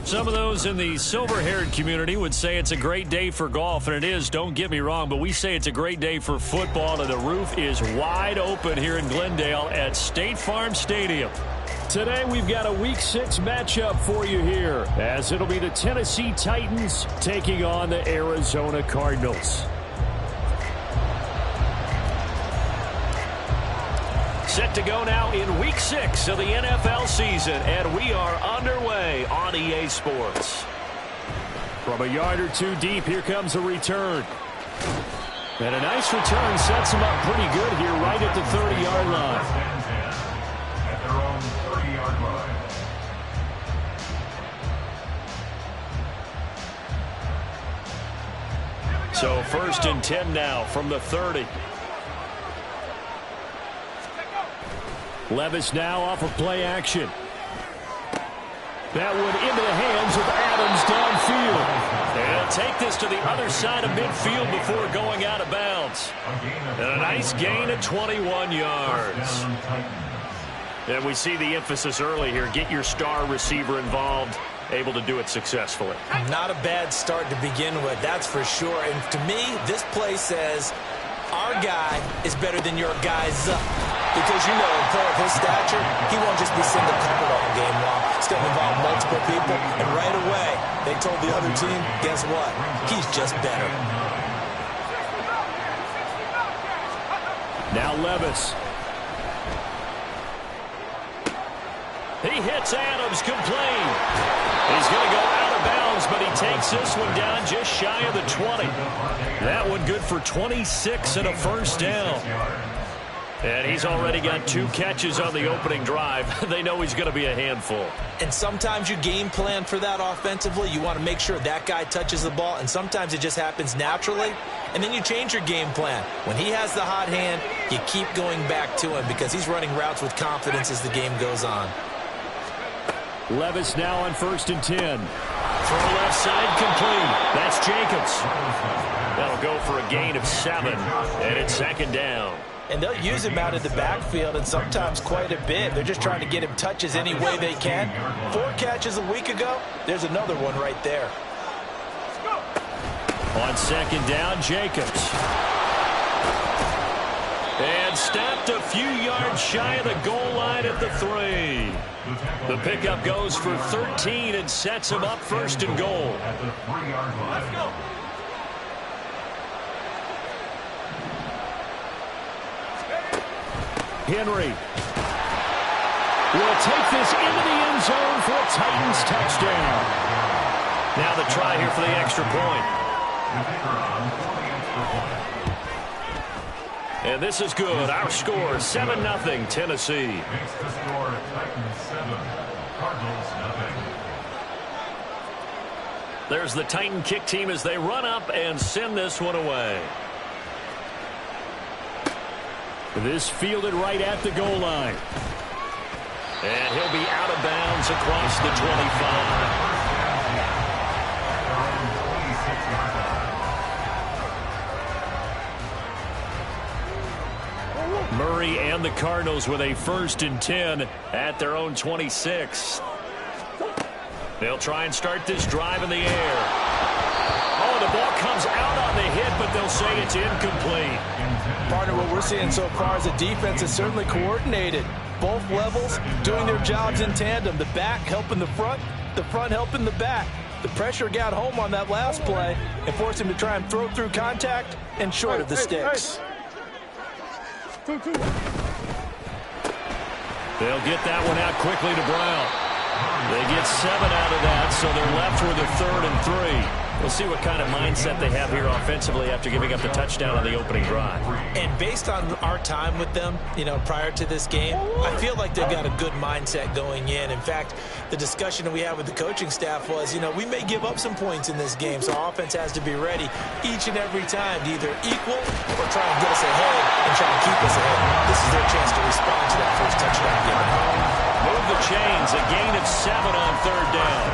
Some of those in the silver-haired community would say it's a great day for golf, and it is, don't get me wrong, but we say it's a great day for football, and the roof is wide open here in Glendale at State Farm Stadium. Today we've got a Week 6 matchup for you here, as it'll be the Tennessee Titans taking on the Arizona Cardinals. Set to go now in Week 6 of the NFL season, and we are underway on EA Sports. From a yard or two deep, here comes a return. And a nice return sets him up pretty good here right at the 30-yard line. At their own 30-yard line. So 1st and 10 now from the 30. Levis now off of play action. That one into the hands of Adams downfield. They'll take this to the other side of midfield before going out of bounds. And a nice gain of 21 yards. And we see the emphasis early here. Get your star receiver involved. Able to do it successfully. Not a bad start to begin with, that's for sure. And to me, this play says our guy is better than your guy's up. Because, you know, a player of his stature, he won't just be single-covered all game long. It's going to involve multiple people. And right away, they told the other team, guess what? He's just better. Now Levis. He hits Adams, complete. He's going to go out of bounds, but he takes this one down just shy of the 20. That one good for 26 and a first down. And he's already got 2 catches on the opening drive. They know he's going to be a handful. And sometimes you game plan for that offensively. You want to make sure that guy touches the ball, and sometimes it just happens naturally. And then you change your game plan. When he has the hot hand, you keep going back to him because he's running routes with confidence as the game goes on. Levis now on 1st and 10. Throw left side complete. That's Jacobs. That'll go for a gain of 7, and it's 2nd down. And they'll use him out of the backfield, and sometimes quite a bit. They're just trying to get him touches any way they can. 4 catches a week ago. There's another one right there. On 2nd down, Jacobs. And stopped a few yards shy of the goal line at the 3. The pickup goes for 13 and sets him up 1st and goal. At the 3-yard line. Let's go. Henry will take this into the end zone for a Titans touchdown. Now the try here for the extra point. And this is good. Our score, 7-0 Tennessee. Makes the score Titans 7, Cardinals 0. There's the Titan kick team as they run up and send this one away. This fielded right at the goal line. And he'll be out of bounds across the 25. Murray and the Cardinals with a 1st and 10 at their own 26. They'll try and start this drive in the air. Oh, the ball comes out on the hit, but they'll say it's incomplete. Partner, what we're seeing so far is the defense is certainly coordinated. Both levels doing their jobs in tandem. The back helping the front helping the back. The pressure got home on that last play and forced him to try and throw through contact and short of the sticks. They'll get that one out quickly to Brown. They get 7 out of that, so they're left with a 3rd and 3. We'll see what kind of mindset they have here offensively after giving up the touchdown on the opening drive. And based on our time with them, you know, prior to this game, I feel like they've got a good mindset going in. In fact, the discussion that we had with the coaching staff was, you know, we may give up some points in this game, so our offense has to be ready each and every time to either equal or try and get us ahead and try and keep us ahead. This is their chance to respond to that first touchdown given. Move the chains, a gain of 7 on 3rd down.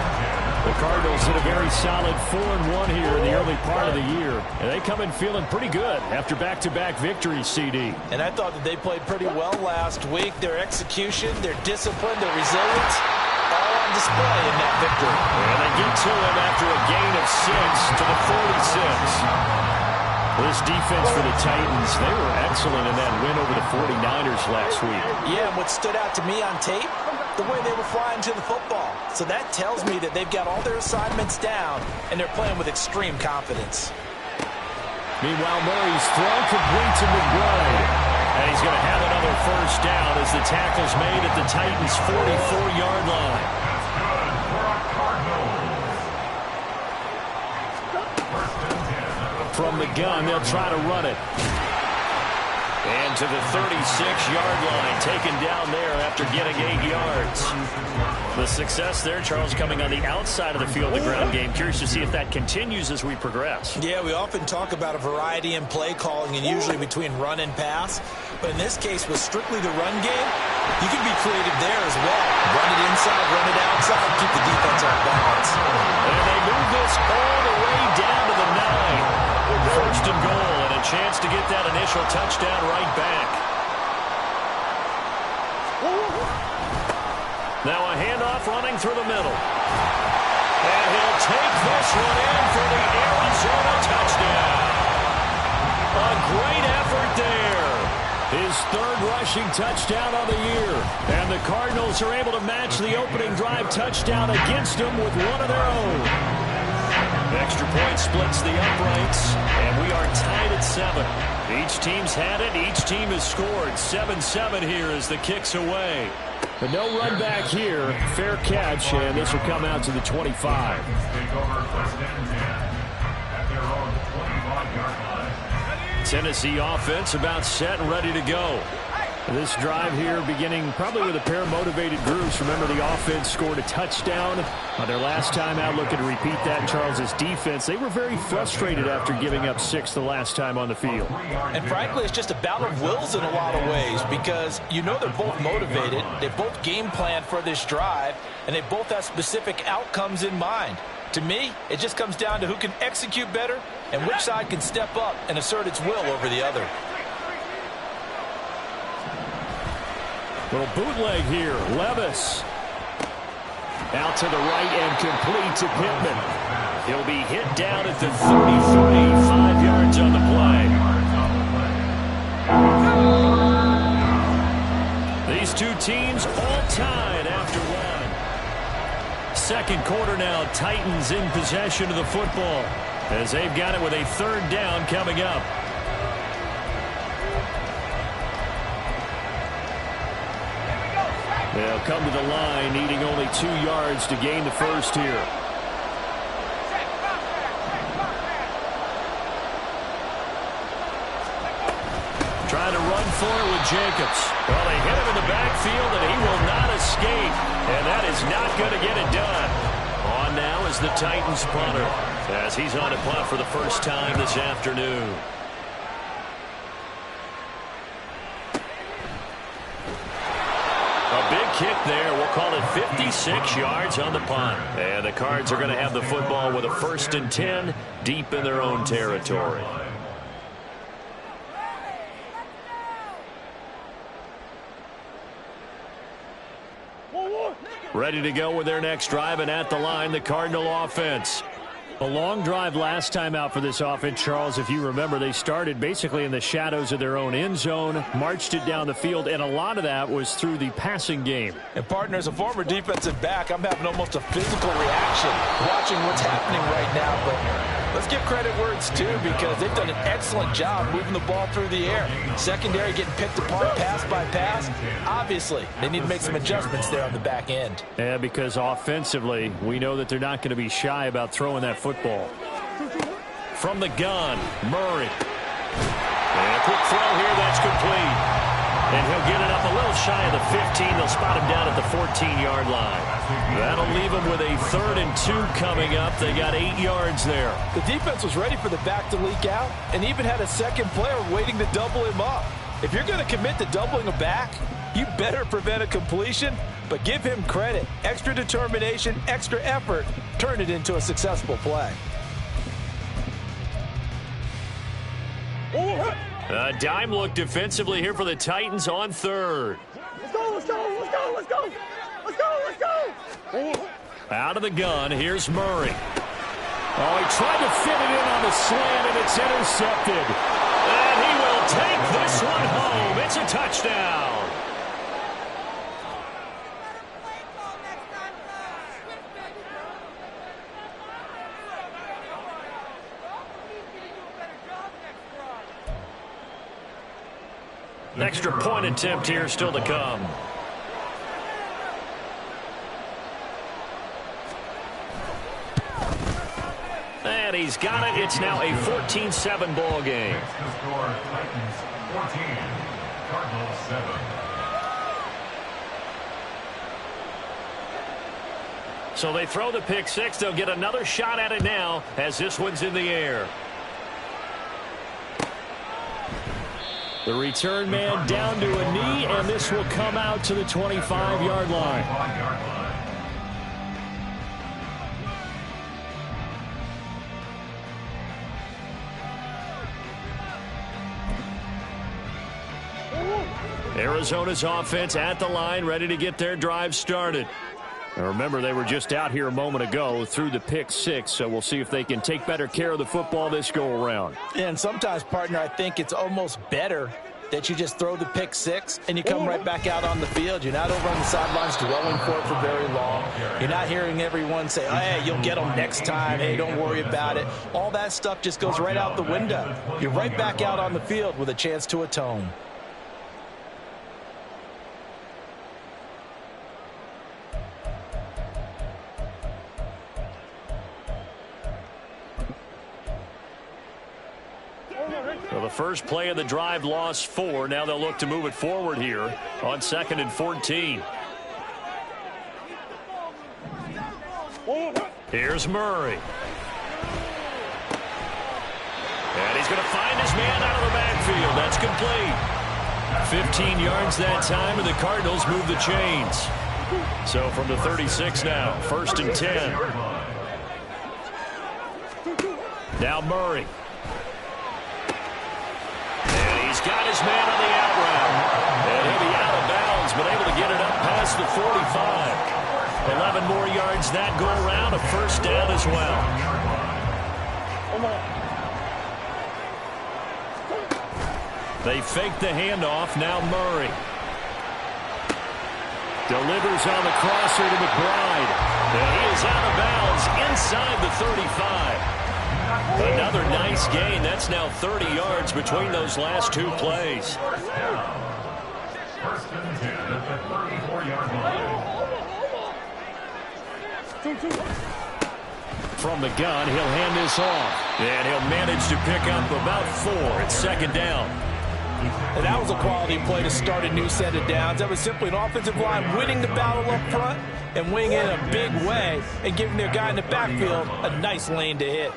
The Cardinals hit a very solid 4-1 here in the early part of the year. And they come in feeling pretty good after back-to-back victories, CD. And I thought that they played pretty well last week. Their execution, their discipline, their resilience, all on display in that victory. And they get to him after a gain of 6 to the 46. This defense for the Titans, they were excellent in that win over the 49ers last week. Yeah, and what stood out to me on tape, the way they were flying to the football. So that tells me that they've got all their assignments down, and they're playing with extreme confidence. Meanwhile, Murray's throw complete to McBride. And he's going to have another first down as the tackle's made at the Titans' 44-yard line. From the gun, they'll try to run it. And to the 36-yard line, taken down there after getting 8 yards. The success there, Charles, coming on the outside of the field, the ground game. Curious to see if that continues as we progress. Yeah, we often talk about a variety in play calling and usually between run and pass. But in this case, with strictly the run game, you can be creative there as well. Run it inside, run it outside, keep the defense off balance. And they move this all the way down to the 9. First and goal, and a chance to get that initial touchdown right back. Now a handoff running through the middle. And he'll take this one in for the Arizona touchdown. A great effort there. His third rushing touchdown of the year. And the Cardinals are able to match the opening drive touchdown against them with one of their own. Extra point splits the uprights, and we are tied at 7. Each team's had it. Each team has scored. 7-7 here as the kick's away. But no run back here. Fair catch, and this will come out to the 25. Tennessee offense about set and ready to go. This drive here beginning probably with a pair of motivated groups. Remember, the offense scored a touchdown on their last time out. Looking to repeat that in Charles's defense. They were very frustrated after giving up 6 the last time on the field. And frankly, it's just a battle of wills in a lot of ways because you know they're both motivated. They both game planned for this drive, and they both have specific outcomes in mind. To me, it just comes down to who can execute better and which side can step up and assert its will over the other. Little bootleg here. Levis. Out to the right and complete to Pittman. He'll be hit down at the 33, 5 yards on the play. These two teams all tied after one. Second quarter now, Titans in possession of the football as they've got it with a third down coming up. They'll come to the line, needing only 2 yards to gain the first here. Trying to run for it with Jacobs. Well, they hit him in the backfield, and he will not escape. And that is not going to get it done. On now is the Titans punter, as he's on a punt for the first time this afternoon. A big kick there. We'll call it 56 yards on the punt. And the Cards are going to have the football with a 1st and 10 deep in their own territory. Ready to go with their next drive, and at the line, the Cardinal offense. A long drive last time out for this offense, Charles. If you remember, they started basically in the shadows of their own end zone, marched it down the field, and a lot of that was through the passing game. And, partner, as a former defensive back, I'm having almost a physical reaction watching what's happening right now. But let's give credit where it's due because they've done an excellent job moving the ball through the air. Secondary getting picked apart pass by pass. Obviously, they need to make some adjustments there on the back end. Yeah, because offensively, we know that they're not going to be shy about throwing that football. From the gun, Murray. And a quick throw here, that's complete. And he'll get it up a little shy of the 15. They'll spot him down at the 14-yard line. That'll leave him with a 3rd and 2 coming up. They got 8 yards there. The defense was ready for the back to leak out and even had a second player waiting to double him up. If you're going to commit to doubling a back, you better prevent a completion, but give him credit. Extra determination, extra effort, turn it into a successful play. A dime look defensively here for the Titans on 3rd. Let's go, let's go, let's go, let's go. Out of the gun, here's Murray. Oh, he tried to fit it in on the slant, and it's intercepted. And he will take this one home. It's a touchdown. An extra point attempt here still to come. And he's got it. It's now a 14-7 ball game. Next to score, Titans 14, Cardinals 7. So they throw the pick six. They'll get another shot at it now as this one's in the air. The return man down to a knee, and this will come out to the 25-yard line. Arizona's offense at the line, ready to get their drive started. Now remember, they were just out here a moment ago through the pick six, so we'll see if they can take better care of the football this go-around. And sometimes, partner, I think it's almost better that you just throw the pick six and you come right back out on the field. You're not over on the sidelines dwelling for it for very long. You're not hearing everyone say, hey, you'll get them next time. Hey, don't worry about it. All that stuff just goes right out the window. You're right back out on the field with a chance to atone. So the first play of the drive lost 4. Now they'll look to move it forward here on 2nd and 14. Here's Murray. And he's going to find his man out of the backfield. That's complete. 15 yards that time, and the Cardinals move the chains. So from the 36 now, 1st and 10. Now Murray. He's got his man on the out route. And he'll be out of bounds, but able to get it up past the 45. 11 more yards that go around, a first down as well. They fake the handoff. Now Murray. Delivers on the crosser to McBride. And he is out of bounds inside the 35. Another nice gain. That's now 30 yards between those last two plays. First and 10 at the 34-yard line. From the gun, he'll hand this off. And he'll manage to pick up about 4. It's 2nd down. And that was a quality play to start a new set of downs. That was simply an offensive line winning the battle up front and winning it in a big way and giving their guy in the backfield a nice lane to hit.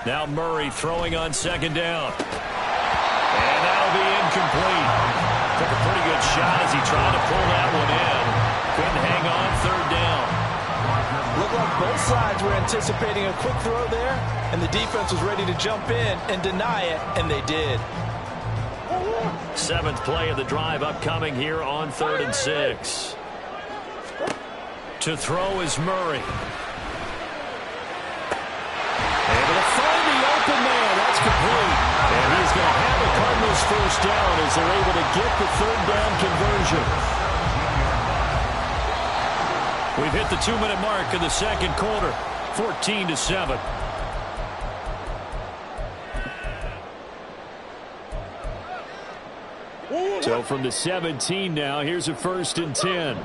Now Murray throwing on 2nd down. And that'll be incomplete. Took a pretty good shot as he tried to pull that one in. Couldn't hang on, 3rd down. Looked like both sides were anticipating a quick throw there, and the defense was ready to jump in and deny it, and they did. 7th play of the drive upcoming here on 3rd and 6. To throw is Murray. Able to find the open man. That's complete. And he's going to have the Cardinals first down as they're able to get the 3rd down conversion. We've hit the 2-minute mark in the 2nd quarter. 14-7. So from the 17 now, here's a 1st and 10.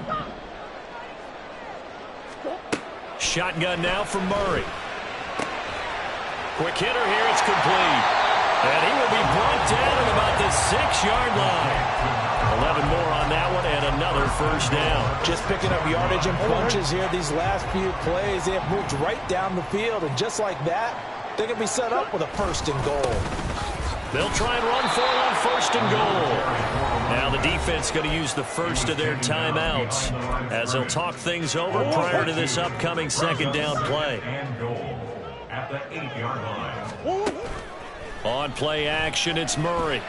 Shotgun now for Murray. Quick hitter here, it's complete. And he will be brought down at about the 6-yard line. 11 more on that one and another first down. Just picking up yardage and punches here these last few plays. They have moved right down the field, and just like that, they can be set up with a 1st and goal. They'll try and run for it on 1st and goal. Now the defense going to use the first of their timeouts as they'll talk things over prior to this upcoming 2nd down play. And goal at the 8-yard line. On play action, it's Murray.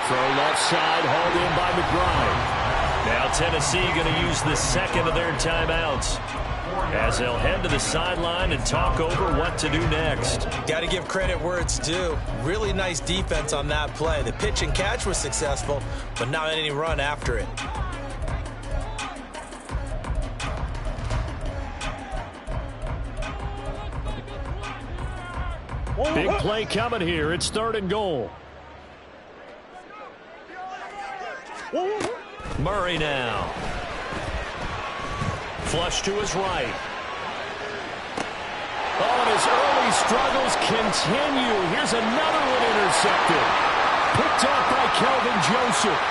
Throw left side, hauled in by McBride. Now now Tennessee going to use the second of their timeouts as they'll head to the sideline and talk over what to do next. Got to give credit where it's due. Really nice defense on that play. The pitch and catch was successful, but not any run after it. Big play coming here. It's 3rd and goal. Murray now. Flush to his right. Oh, and his early struggles continue. Here's another one intercepted. Picked off by Kelvin Joseph.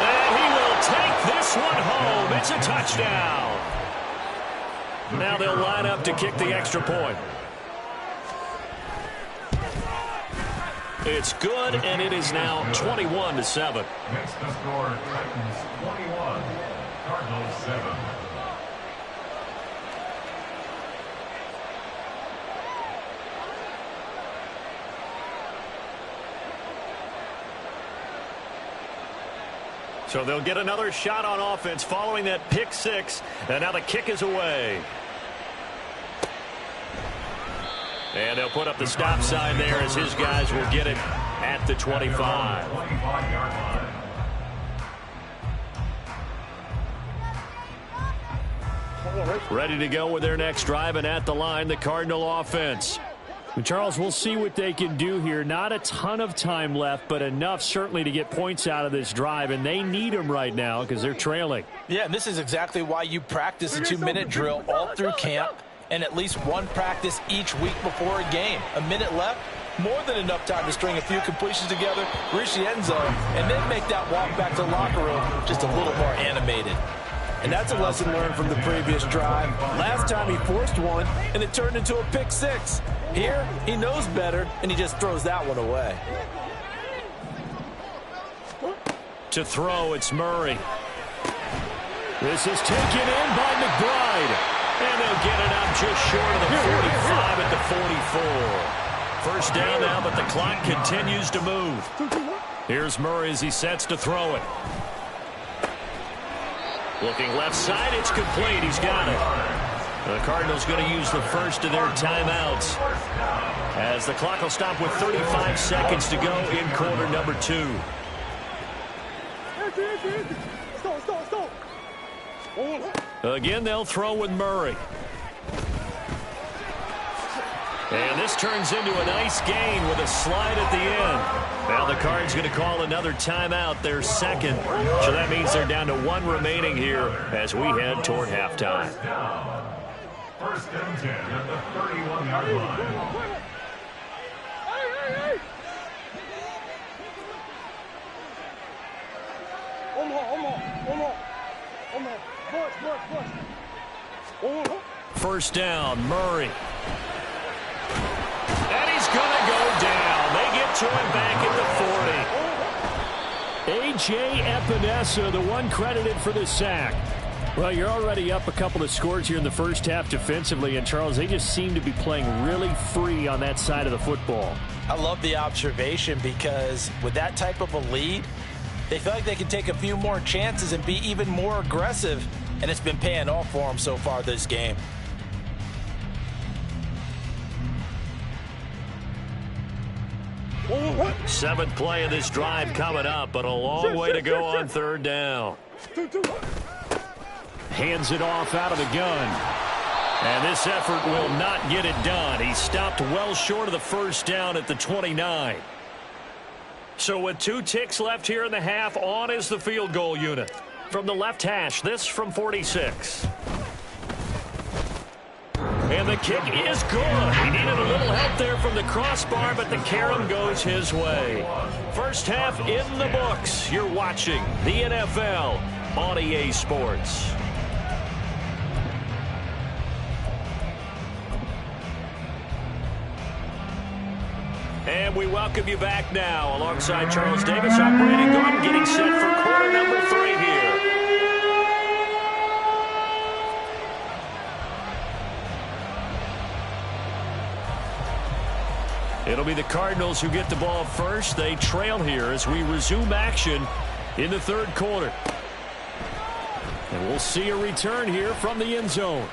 And he will take this one home. It's a touchdown. Now they'll line up to kick the extra point. It's good, and it is now 21-7. Next to score, Titans 21, Cardinals 7. So they'll get another shot on offense following that pick six, and now the kick is away. And they'll put up the stop sign there as his guys will get it at the 25. Ready to go with their next drive, and at the line, the Cardinal offense. Charles, we'll see what they can do here. Not a ton of time left, but enough certainly to get points out of this drive, and they need them right now because they're trailing. Yeah, and this is exactly why you practice a 2-minute drill all through camp and at least one practice each week before a game. A minute left, more than enough time to string a few completions together, reach the end zone, and then make that walk back to the locker room just a little more animated. And that's a lesson learned from the previous drive. Last time he forced one, and it turned into a pick six. Here, he knows better, and he just throws that one away. To throw, it's Murray. This is taken in by McBride. And they'll get it up just short of the 45 at the 44. First down now, but the clock continues to move. Here's Murray as he sets to throw it. Looking left side, it's complete. He's got it. The Cardinals going to use the first of their timeouts as the clock will stop with 35 seconds to go in quarter number 2. Again, they'll throw with Murray. And this turns into a nice gain with a slide at the end. Now the Cards going to call another timeout, their second. So that means they're down to 1 remaining here as we head toward halftime. First and 10 at the 31-yard line. First down, Murray. And he's going to go down. They get to him back at the 40. A.J. Epinesa, the one credited for the sack. Well, you're already up a couple of scores here in the first half defensively, and Charles, they just seem to be playing really free on that side of the football. I love the observation because with that type of a lead, they feel like they can take a few more chances and be even more aggressive, and it's been paying off for them so far this game. Seventh play of this drive coming up, but a long way to go on third down. Hands it off out of the gun. And this effort will not get it done. He stopped well short of the first down at the 29. So with 2 ticks left here in the half, on is the field goal unit. From the left hash, this from 46. And the kick is good. He needed a little help there from the crossbar, but the carom goes his way. First half in the books. You're watching the NFL on EA Sports. And we welcome you back now. Alongside Charles Davis, I'm Brandon Gordon, getting set for quarter number 3 here. It'll It'll be the Cardinals who get the ball first. They trail here as we resume action in the third quarter. And we'll see a return here from the end zone.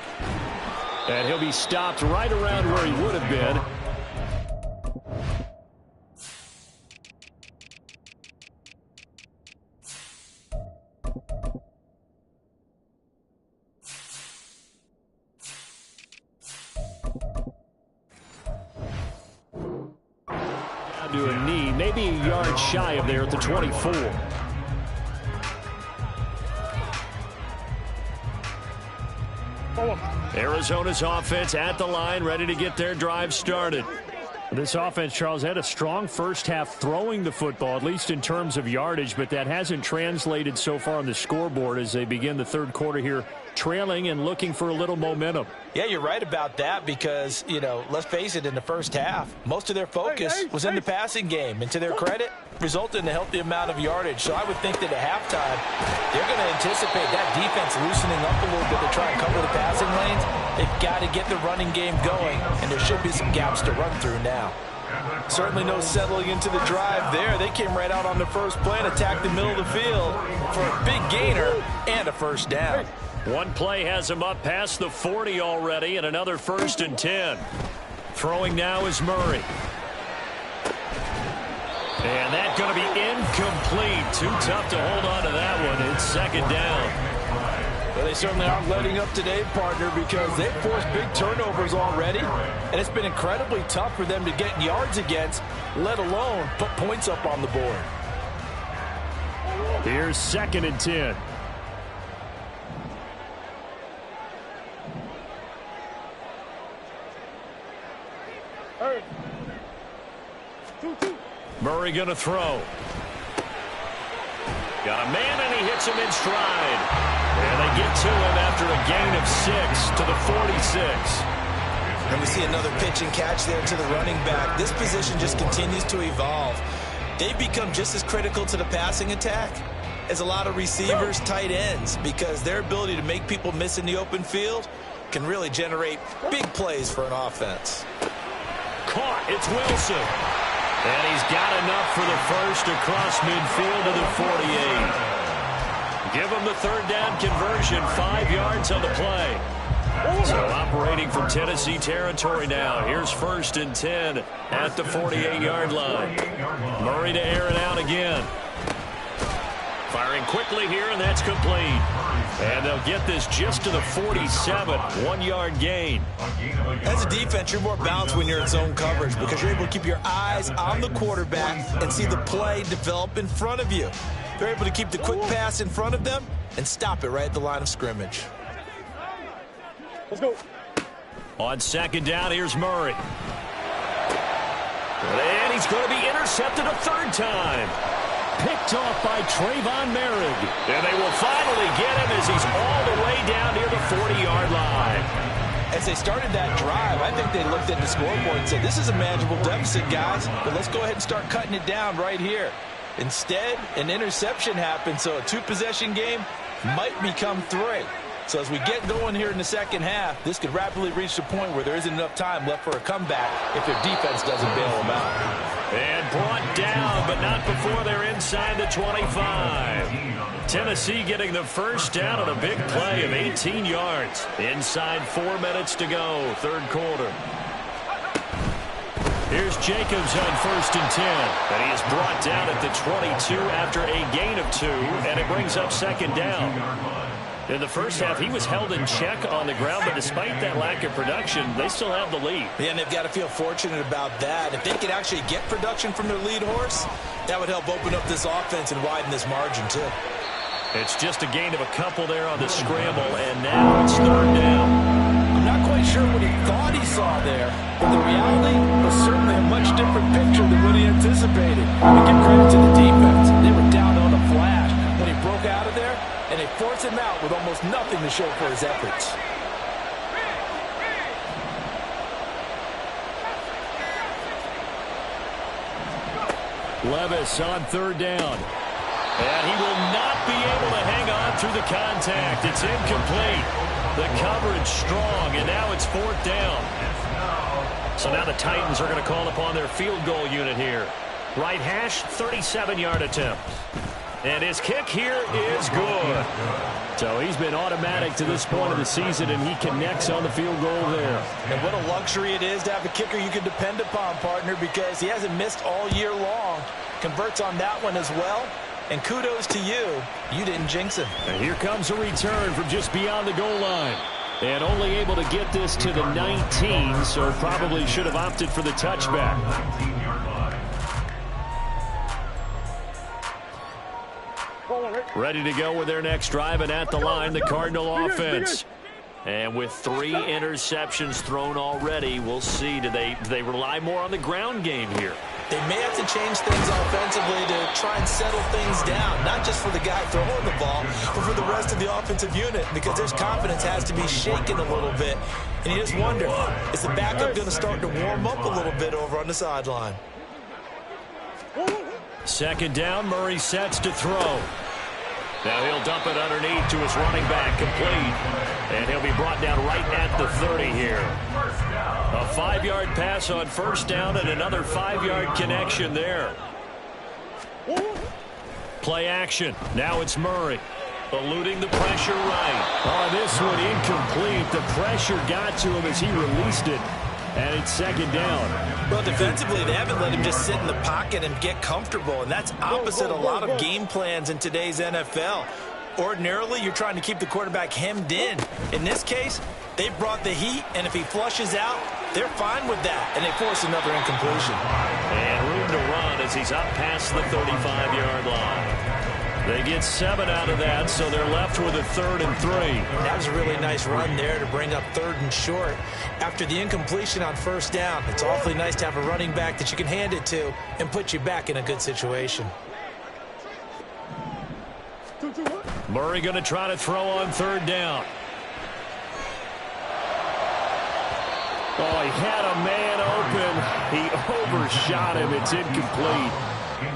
And he'll be stopped right around where he would have been. To a knee, maybe a yard shy of there at the 24. Arizona's offense at the line, ready to get their drive started. This offense, Charles, had a strong first half throwing the football, at least in terms of yardage, but that hasn't translated so far on the scoreboard as they begin the third quarter here, trailing and looking for a little momentum. Yeah, you're right about that because, let's face it, in the first half, most of their focus was in the passing game. And to their credit, resulted in a healthy amount of yardage. So I would think that at halftime, they're going to anticipate that defense loosening up a little bit to try and cover the passing lanes. They've got to get the running game going, and there should be some gaps to run through now. Certainly no settling into the drive there. They came right out on the first play and attacked the middle of the field for a big gainer and a first down. One play has him up past the 40 already, and another 1st and 10. Throwing now is Murray. And that's going to be incomplete. Too tough to hold on to that one. It's second down. Well, they certainly aren't letting up today, partner, because they've forced big turnovers already, and it's been incredibly tough for them to get yards against, let alone put points up on the board. Here's 2nd and 10. Murray going to throw. Got a man, and he hits him in stride. And they get to him after a gain of 6 to the 46. And we see another pitch and catch there to the running back. This position just continues to evolve. They've become just as critical to the passing attack as a lot of receivers, tight ends, because their ability to make people miss in the open field can really generate big plays for an offense. Caught. It's Wilson. And he's got enough for the first across midfield to the 48. Give him the third down conversion, 5 yards on the play. So operating from Tennessee territory now. Here's 1st and 10 at the 48-yard line. Murray to air it out again. Firing quickly here, and that's complete. And they'll get this just to the 47, 1-yard gain. As a defense, you're more balanced when you're in zone coverage because you're able to keep your eyes on the quarterback and see the play develop in front of you. They're able to keep the quick pass in front of them and stop it right at the line of scrimmage. Let's go. On 2nd down, here's Murray. And he's going to be intercepted a 3rd time. Picked off by Trayvon Merrick. And they will finally get him as he's all the way down near the 40-yard line. As they started that drive, I think they looked at the scoreboard and said, this is a manageable deficit, guys, but let's go ahead and start cutting it down right here. Instead, an interception happened, so a 2-possession game might become 3. So as we get going here in the second half, this could rapidly reach the point where there isn't enough time left for a comeback if their defense doesn't bail them out. And brought down, but not before they're inside the 25. Tennessee getting the first down on a big play of 18 yards. Inside 4 minutes to go, third quarter. Here's Jacobs on 1st and 10. And he is brought down at the 22 after a gain of 2, and it brings up 2nd down. In the first half, he was held in check on the ground, but despite that lack of production, they still have the lead. Yeah, and they've got to feel fortunate about that. If they could actually get production from their lead horse, that would help open up this offense and widen this margin, too. It's just a gain of a couple there on the scramble, and now it's 3rd down. I'm not quite sure what he thought he saw there, but the reality was certainly a much different picture than what he anticipated. And give credit to the defense. They were down on a flash when he broke out of there, and they forced him out with almost nothing to show for his efforts. Levis on 3rd down. And he will not be able to hang on through the contact. It's incomplete. The coverage strong, and now it's 4th down. So now the Titans are going to call upon their field goal unit here. Right hash, 37-yard attempt. And his kick here is good. So he's been automatic to this point of the season, and he connects on the field goal there. And what a luxury it is to have a kicker you can depend upon, partner, because he hasn't missed all year long. Converts on that one as well. And kudos to you. You didn't jinx him. And here comes a return from just beyond the goal line. And only able to get this to the 19, so probably should have opted for the touchback. 19-yard line. Ready to go with their next drive, and at the line, the Cardinal offense. And with 3 interceptions thrown already, we'll see. Do they rely more on the ground game here? They may have to change things offensively to try and settle things down, not just for the guy throwing the ball, but for the rest of the offensive unit, because their confidence has to be shaken a little bit. And you just wonder, is the backup going to start to warm up a little bit over on the sideline? Second down, Murray sets to throw. Now he'll dump it underneath to his running back, complete. And he'll be brought down right at the 30 here. A 5-yard pass on first down and another 5-yard connection there. Play action. Now it's Murray. Eluding the pressure right. Oh, this one incomplete. The pressure got to him as he released it. And it's second down. Well, defensively, they haven't let him just sit in the pocket and get comfortable, and that's opposite a lot of game plans in today's NFL. Ordinarily, you're trying to keep the quarterback hemmed in. In this case, they brought the heat, and if he flushes out, they're fine with that, and they force another incompletion. And room to run as he's up past the 35-yard line. They get 7 out of that, so they're left with a 3rd and 3. That was a really nice run there to bring up 3rd and short. After the incompletion on first down, it's awfully nice to have a running back that you can hand it to and put you back in a good situation. Murray going to try to throw on 3rd down. Oh, he had a man open. He overshot him. It's incomplete.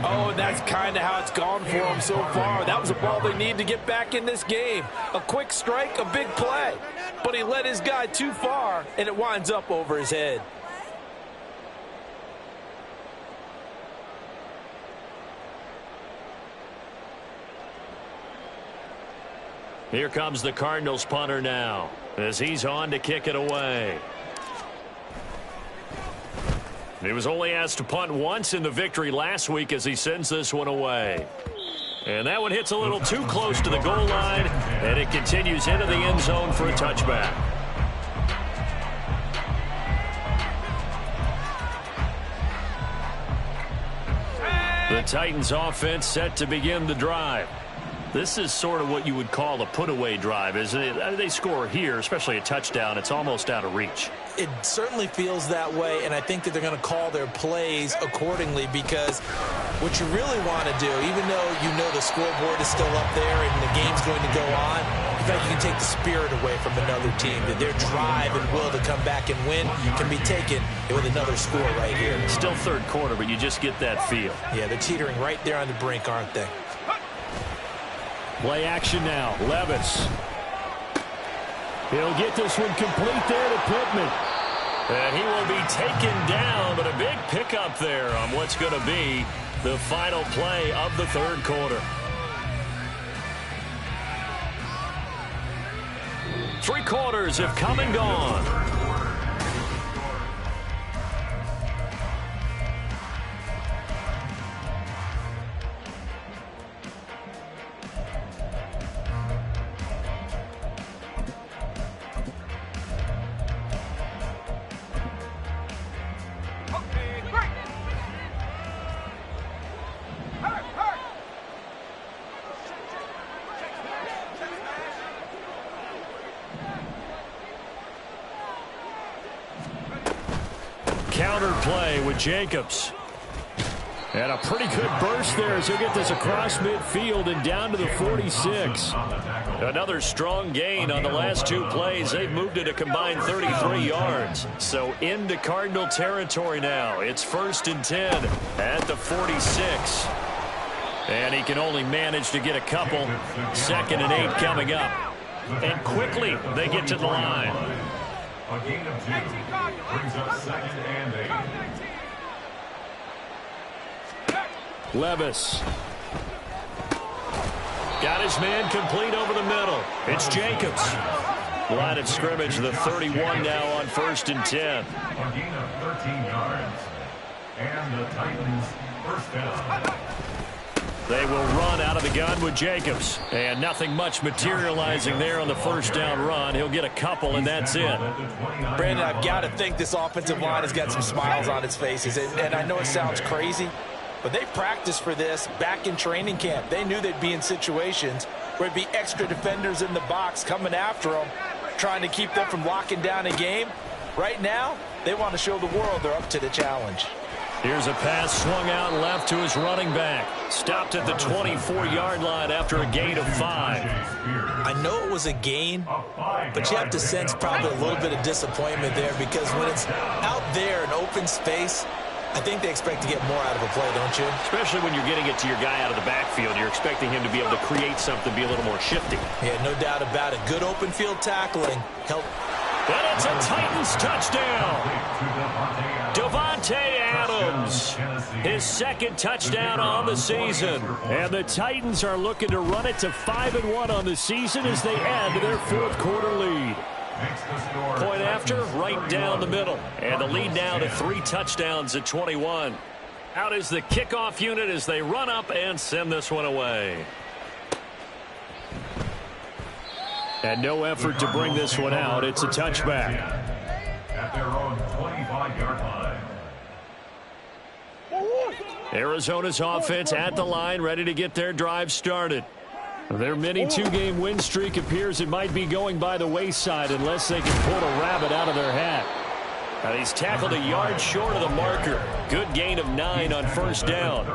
Oh, that's kind of how it's gone for them so far. That was a ball they need to get back in this game. A quick strike, a big play. But he led his guy too far, and it winds up over his head. Here comes the Cardinals punter now as he's on to kick it away. He was only asked to punt once in the victory last week as he sends this one away. And that one hits a little too close to the goal line, and it continues into the end zone for a touchback. The Titans offense set to begin the drive. This is sort of what you would call a put-away drive, isn't it? They score here, especially a touchdown. It's almost out of reach. It certainly feels that way, and I think that they're going to call their plays accordingly, because what you really want to do, even though you know the scoreboard is still up there and the game's going to go on, in fact, you can take the spirit away from another team, that their drive and will to come back and win can be taken with another score right here. Still third quarter, but you just get that feel. Yeah, they're teetering right there on the brink, aren't they? Play action now. Levis. He'll get this one complete there to Pittman. And he will be taken down, but a big pickup there on what's going to be the final play of the third quarter. 3 quarters have come and gone. Counter play with Jacobs. And a pretty good burst there as he'll get this across midfield and down to the 46. Another strong gain on the last 2 plays. They've moved it a combined 33 yards. So into Cardinal territory now. It's 1st and 10 at the 46. And he can only manage to get a couple. 2nd and 8 coming up. And quickly they get to the line. A gain of 2. Brings up 2nd and 8. Levis. Got his man complete over the middle. It's Jacobs. Line of scrimmage, the 31 now on 1st and 10. A gain of 13 yards. And the Titans first down. They will run out of the gun with Jacobs. And nothing much materializing there on the first down run. He'll get a couple, and that's it. Brandon, I've got to think this offensive line has got some smiles on its faces. And I know it sounds crazy, but they practiced for this back in training camp. They knew they'd be in situations where it'd be extra defenders in the box coming after them, trying to keep them from locking down a game. Right now, they want to show the world they're up to the challenge. Here's a pass swung out left to his running back. Stopped at the 24-yard line after a gain of 5. I know it was a gain, but you have to sense probably a little bit of disappointment there, because when it's out there in open space, I think they expect to get more out of a play, don't you? Especially when you're getting it to your guy out of the backfield. You're expecting him to be able to create something, be a little more shifty. Yeah, no doubt about it. Good open field tackling. And it's a Titans touchdown. Davante Adams, his 2nd touchdown on the season. And the Titans are looking to run it to 5-1 on the season as they add to their 4th quarter lead. Point after, right down the middle. And the lead now to 3 touchdowns at 21. Out is the kickoff unit as they run up and send this one away. And no effort to bring this one out. It's a touchback. At their own 25-yard line. Arizona's offense at the line, ready to get their drive started. Their mini 2-game win streak appears it might be going by the wayside unless they can pull a rabbit out of their hat. Now he's tackled a yard short of the marker. Good gain of 9 on 1st down.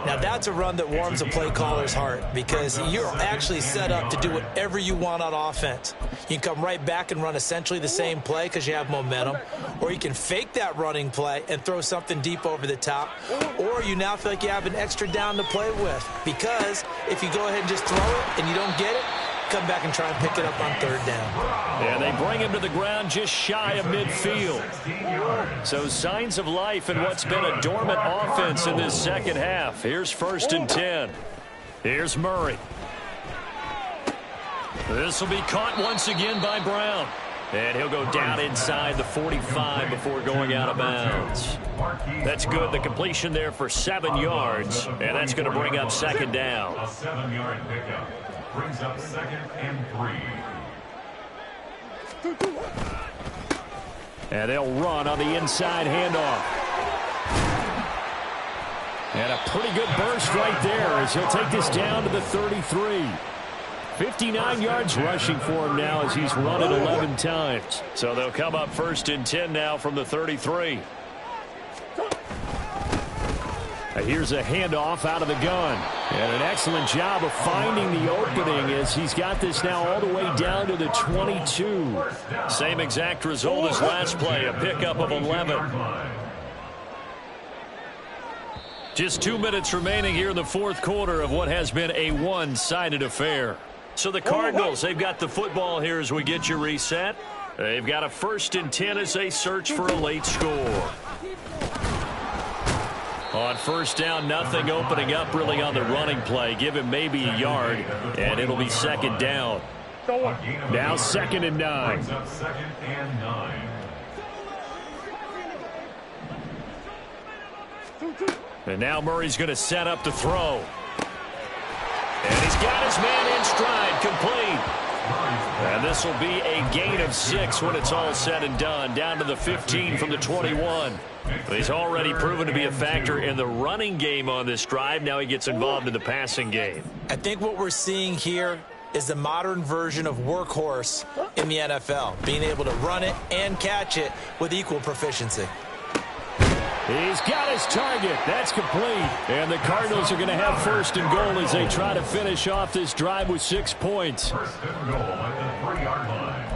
Now that's a run that warms a play caller's heart, because you're actually set up to do whatever you want on offense. You can come right back and run essentially the same play because you have momentum, or you can fake that running play and throw something deep over the top, or you now feel like you have an extra down to play with, because if you go ahead and just throw it and you don't get it, come back and try and pick it up on 3rd down. And they bring him to the ground just shy of midfield. So signs of life in what's been a dormant offense in this second half. Here's 1st and 10. Here's Murray. This will be caught once again by Brown. And he'll go down inside the 45 before going out of bounds. That's good. The completion there for 7 yards. And that's going to bring up 2nd down. A 7-yard pickup. Brings up 2nd and 3. And they'll run on the inside handoff. And a pretty good burst right there as he'll take this down to the 33. 59 yards rushing for him now as he's run it 11 times. So they'll come up 1st and 10 now from the 33. Here's a handoff out of the gun. And an excellent job of finding the opening as he's got this now all the way down to the 22. Same exact result as last play, a pickup of 11. Just 2 minutes remaining here in the 4th quarter of what has been a one-sided affair. So the Cardinals, they've got the football here as we get you reset. They've got a 1st and 10 as they search for a late score. On 1st down, nothing opening up really on the running play. Give him maybe a yard, and it'll be 2nd down. Now 2nd and 9. Brings up 2nd and 9. And now Murray's going to set up to throw. And he's got his man in stride, complete. And this will be a gain of 6 when it's all said and done, down to the 15 from the 21. He's already proven to be a factor in the running game on this drive. Now he gets involved in the passing game. I think what we're seeing here is the modern version of workhorse in the NFL, being able to run it and catch it with equal proficiency. He's got his target. That's complete. And the Cardinals are going to have 1st and goal as they try to finish off this drive with 6 points. 1st and goal at the 3-yard line.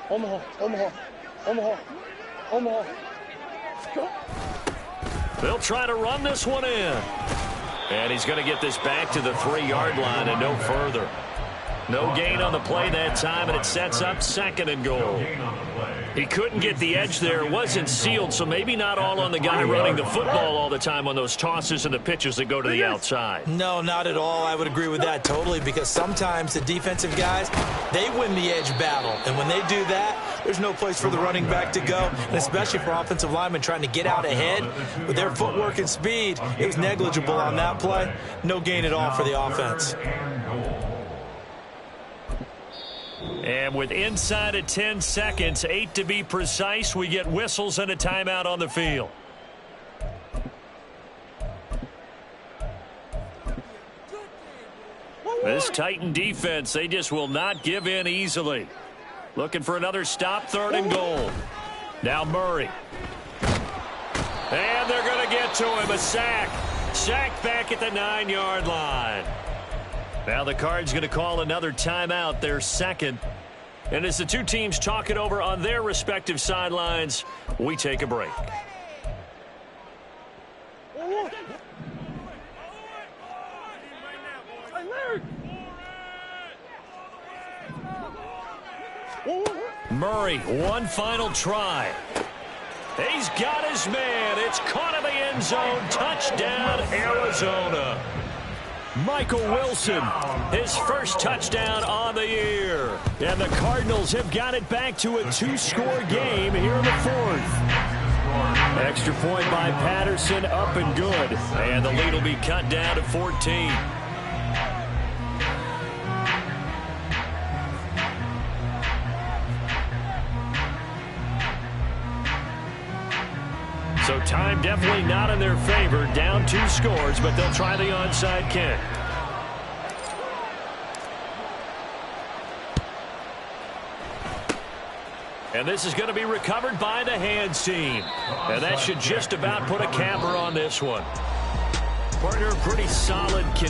Omaha, Omaha, Omaha, Omaha. They'll try to run this one in. And he's going to get this back to the 3-yard line and no further. No gain on the play that time, and it sets up 2nd and goal. He couldn't get the edge there. It wasn't sealed, so maybe not all on the guy running the football all the time on those tosses and the pitches that go to the outside. No, not at all. I would agree with that totally, because sometimes the defensive guys, they win the edge battle. And when they do that, there's no place for the running back to go, and especially for offensive linemen trying to get out ahead. With their footwork and speed, it was negligible on that play. No gain at all for the offense. And with inside of 10 seconds, 8 to be precise, we get whistles and a timeout on the field. This Titan defense, they just will not give in easily. Looking for another stop, 3rd and goal. Now Murray. And they're going to get to him, a sack. Sack back at the 9-yard line. Now the Cards going to call another timeout, their 2nd. And as the two teams talk it over on their respective sidelines, we take a break. Murray, one final try. He's got his man. It's caught in the end zone. Touchdown, Arizona. Michael Wilson, his first touchdown on the year. And the Cardinals have got it back to a 2-score game here in the 4th. Extra point by Patterson, up and good. And the lead will be cut down to 14. So time definitely not in their favor. Down 2 scores, but they'll try the onside kick. And this is going to be recovered by the hands team. And that should just about put a capper on this one. Partner, pretty solid